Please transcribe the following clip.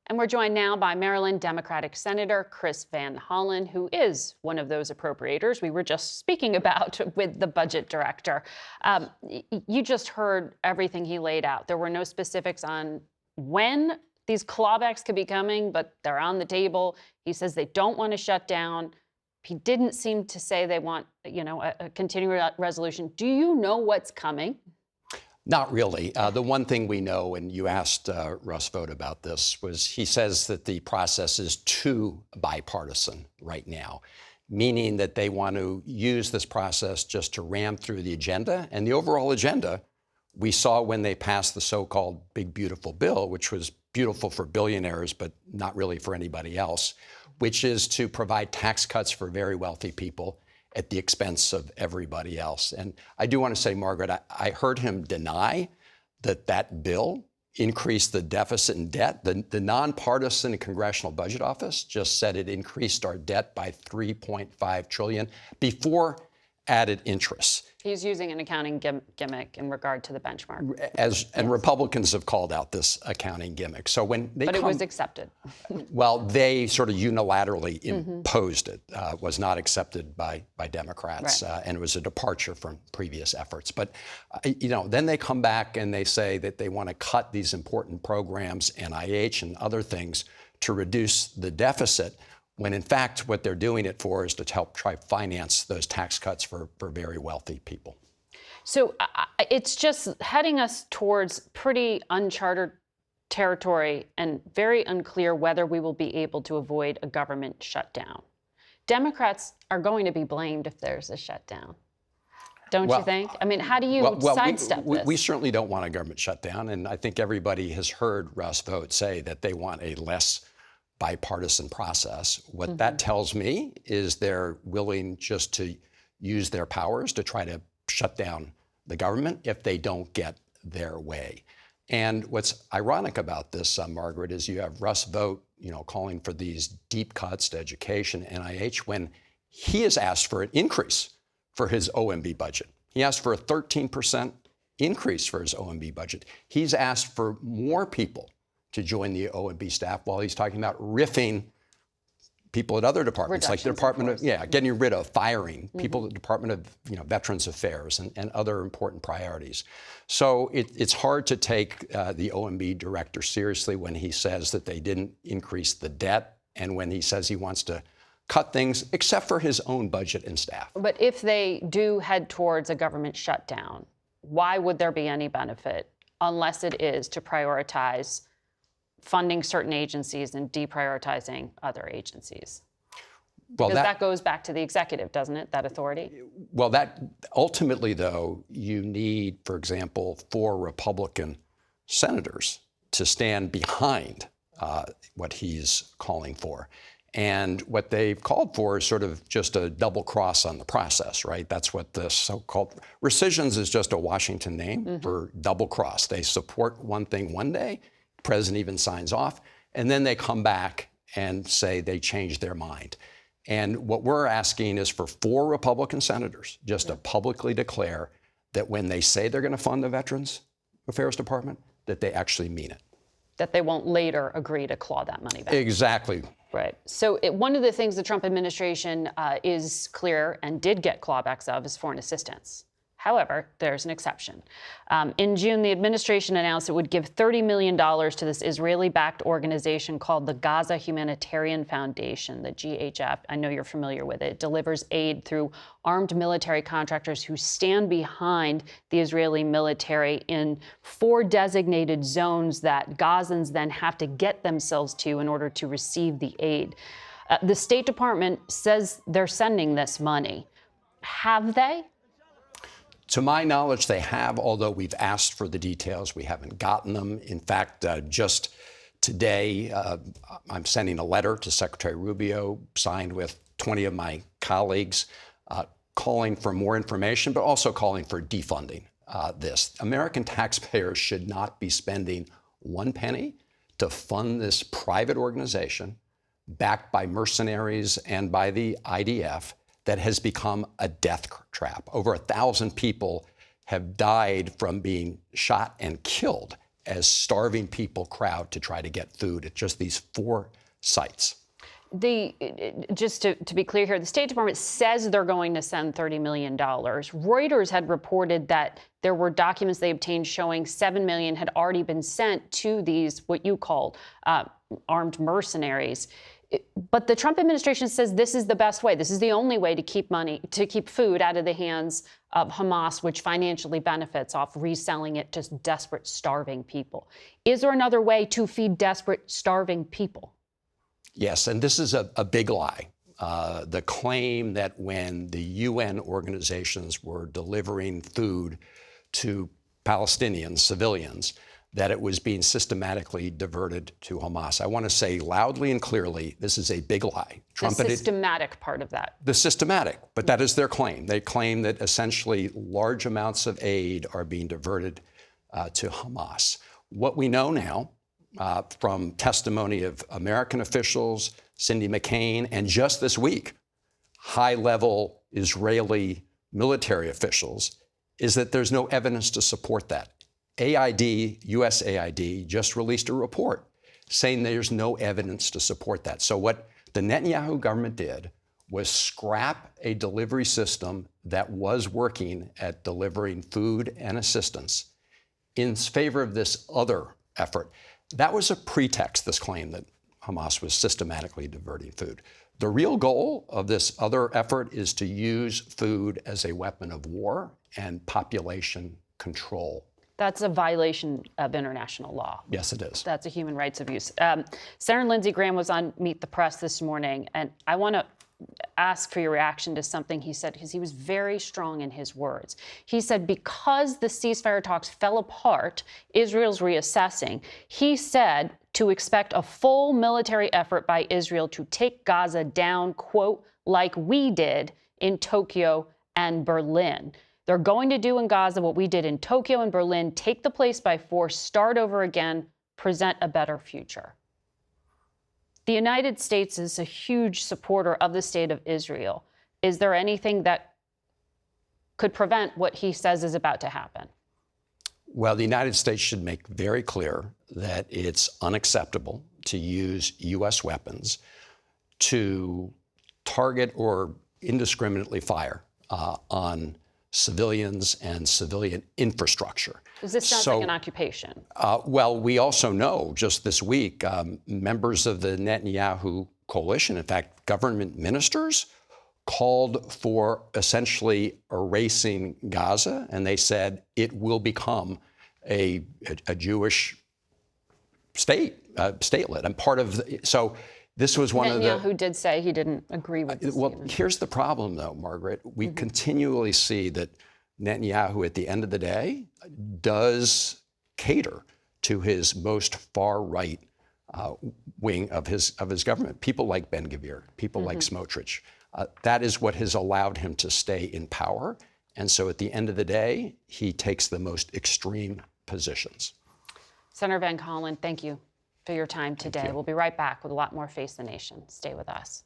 And we're joined now by Maryland Democratic Senator Chris Van Hollen, who is one of those appropriators we were just speaking about with the budget director. You just heard everything he laid out. There were no specifics on when these clawbacks could be coming, but they're on the table. He says they don't want to shut down. He didn't seem to say they want, a continuing resolution. Do you know what's coming? Not really. The one thing we know, and you asked Russ Vought about this, was he says that the process is too bipartisan right now, meaning that they want to use this process just to ram through the agenda. And the overall agenda we saw when they passed the so-called Big Beautiful Bill, which was beautiful for billionaires, but not really for anybody else, which is to provide tax cuts for very wealthy people at the expense of everybody else. And I do want to say, Margaret, I heard him deny that bill increased the deficit and debt. The nonpartisan Congressional Budget Office just said it increased our debt by $3.5 trillion before added interest. He's using an accounting gimmick in regard to the benchmark. And Republicans have called out this accounting gimmick. So when they But it was accepted. Well, they sort of unilaterally imposed it. Was not accepted by Democrats, Right. And it was a departure from previous efforts. But, then they come back and they say that they want to cut these important programs, NIH and other things, to reduce the deficit, when in fact what they're doing it for is to help try finance those tax cuts for very wealthy people. So it's just heading us towards pretty uncharted territory and very unclear whether we will be able to avoid a government shutdown. Democrats are going to be blamed if there's a shutdown. Don't you think? I mean, how do you sidestep this? We certainly don't want a government shutdown, and I think everybody has heard Russ Vought say that they want a less bipartisan process. What that tells me is they're willing just to use their powers to try to shut down the government if they don't get their way. And what's ironic about this, Margaret, is you have Russ Vought, calling for these deep cuts to education, NIH, when he has asked for an increase for his OMB budget. He asked for a 13% increase for his OMB budget. He's asked for more people to join the OMB staff while he's talking about riffing people at other departments, like the Department of, getting rid of, firing people at the Department of, Veterans Affairs and other important priorities. So it's hard to take the OMB director seriously when he says that they didn't increase the debt and when he says he wants to cut things, except for his own budget and staff. But if they do head towards a government shutdown, why would there be any benefit unless it is to prioritize funding certain agencies and deprioritizing other agencies? Well, because that goes back to the executive, doesn't it, that authority? Well, that ultimately, though, you need, for example, 4 Republican senators to stand behind what he's calling for. And what they've called for is sort of just a double cross on the process, right? That's what the so-called rescissions is, just a Washington name for double cross. They support one thing one day, the president even signs off, and then they come back and say they changed their mind. And what we're asking is for 4 Republican senators just to publicly declare that when they say they're going to fund the Veterans Affairs Department, that they actually mean it. That they won't later agree to claw that money back. Exactly. Right. So one of the things the Trump administration is clear and did get clawbacks of is foreign assistance. However, there's an exception. In June, the administration announced it would give $30 million to this Israeli-backed organization called the Gaza Humanitarian Foundation, the GHF. I know you're familiar with it. It delivers aid through armed military contractors who stand behind the Israeli military in 4 designated zones that Gazans then have to get themselves to in order to receive the aid. The State Department says they're sending this money. Have they? To my knowledge, they have, although we've asked for the details. We haven't gotten them. In fact, just today, I'm sending a letter to Secretary Rubio, signed with 20 of my colleagues, calling for more information, but also calling for defunding this. American taxpayers should not be spending 1 penny to fund this private organization backed by mercenaries and by the IDF that has become a death trap. Over 1,000 people have died from being shot and killed as starving people crowd to try to get food at just these 4 sites. Just to be clear here, the State Department says they're going to send $30 million. Reuters had reported that there were documents they obtained showing $7 million had already been sent to these, what you called, armed mercenaries. But the Trump administration says this is the best way. This is the only way to keep food out of the hands of Hamas, which financially benefits off reselling it to desperate, starving people. Is there another way to feed desperate, starving people? Yes, and this is a big lie. The claim that when the UN organizations were delivering food to Palestinians, civilians, that it was being systematically diverted to Hamas. I want to say loudly and clearly, this is a big lie. The systematic part of that. The systematic, but that is their claim. They claim that essentially large amounts of aid are being diverted to Hamas. What we know now, from testimony of American officials, Cindy McCain, and just this week, high-level Israeli military officials, is that there's no evidence to support that. USAID, just released a report saying there's no evidence to support that. So what the Netanyahu government did was scrap a delivery system that was working at delivering food and assistance in favor of this other effort. That was a pretext, this claim that Hamas was systematically diverting food. The real goal of this other effort is to use food as a weapon of war and population control. That's a violation of international law. Yes, it is. That's a human rights abuse. Senator Lindsey Graham was on Meet the Press this morning, and I want to ask for your reaction to something he said, because he was very strong in his words. He said because the ceasefire talks fell apart, Israel's reassessing. He said to expect a full military effort by Israel to take Gaza down, quote, like we did in Tokyo and Berlin. They're going to do in Gaza what we did in Tokyo and Berlin, take the place by force, start over again, present a better future. The United States is a huge supporter of the state of Israel. Is there anything that could prevent what he says is about to happen? Well, the United States should make very clear that it's unacceptable to use U.S. weapons to target or indiscriminately fire on civilians and civilian infrastructure. This sounds like an occupation. Well, we also know just this week, members of the Netanyahu coalition, in fact, government ministers, called for essentially erasing Gaza, and they said it will become a Jewish statelet. And part of so this was one of the. Netanyahu did say he didn't agree with this. Well, here's the problem, though, Margaret. We continually see that Netanyahu, at the end of the day, does cater to his most far-right wing of his government. People like Ben-Gvir, people like Smotrich. That is what has allowed him to stay in power. And so at the end of the day, he takes the most extreme positions. Senator Van Hollen, thank you for your time today. We'll be right back with a lot more Face the Nation. Stay with us.